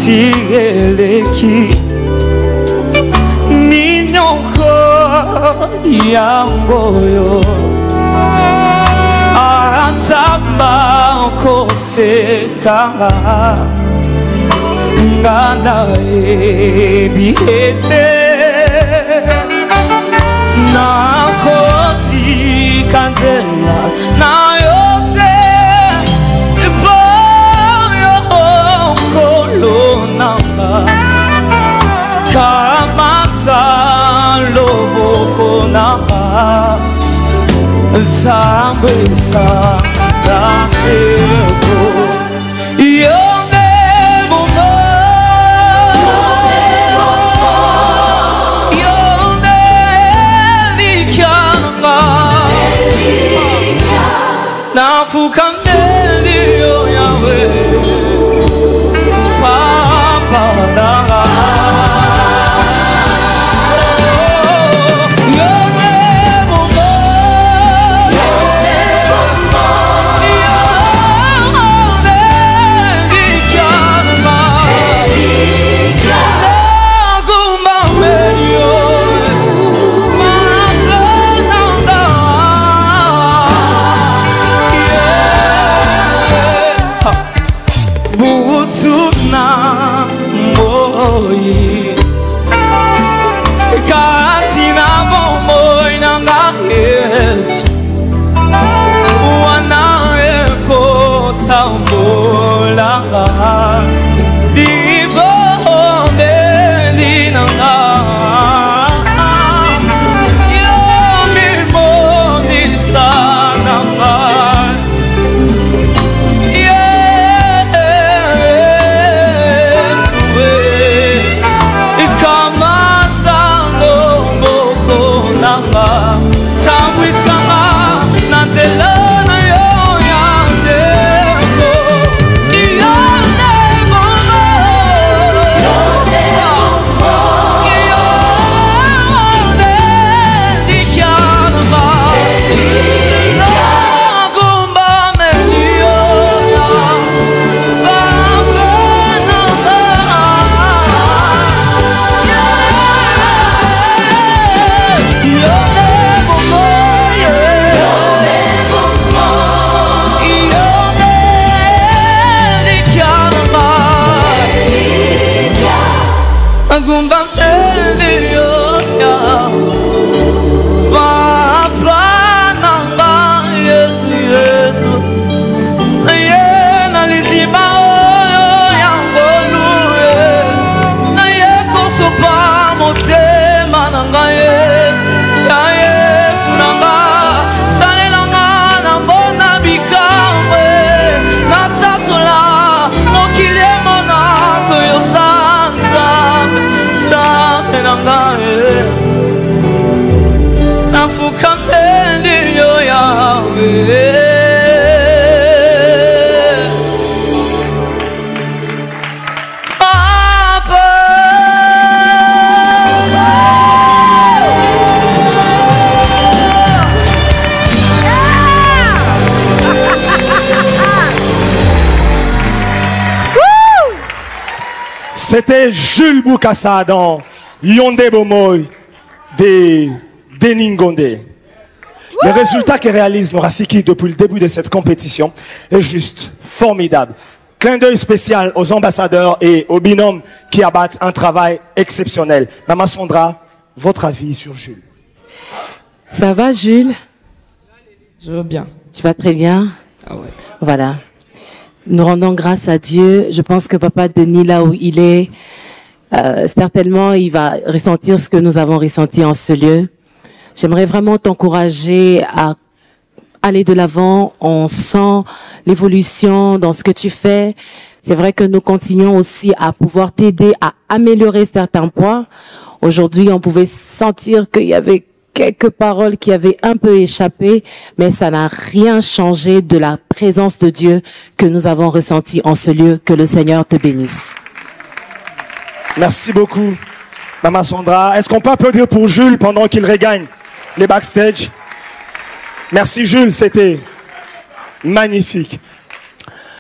sieleki minyoko ya ngoyo atamba kosekanga ngana ebihete na koti kandela na yote boyo kolonanga kamata loboko nanga tambesa raseko Nafukandelio Yahweh Papa Naga C'était Jules Boukassa dans Yondé Bomoy de Deningonde. Le résultat que réalise Norafiki depuis le début de cette compétition est juste formidable. Clin d'œil spécial aux ambassadeurs et aux binômes qui abattent un travail exceptionnel. Maman Sondra, votre avis sur Jules? Ça va, Jules? Je vais bien. Tu vas très bien? Ah ouais. Voilà. Nous rendons grâce à Dieu. Je pense que Papa Denis, là où il est, certainement, il va ressentir ce que nous avons ressenti en ce lieu. J'aimerais vraiment t'encourager à aller de l'avant. On sent l'évolution dans ce que tu fais. C'est vrai que nous continuons aussi à pouvoir t'aider à améliorer certains points. Aujourd'hui, on pouvait sentir qu'il y avait quelques paroles qui avaient un peu échappé, mais ça n'a rien changé de la présence de Dieu que nous avons ressentie en ce lieu. Que le Seigneur te bénisse. Merci beaucoup, Maman Sondra. Est-ce qu'on peut applaudir pour Jules pendant qu'il regagne les backstage? Merci Jules, c'était magnifique.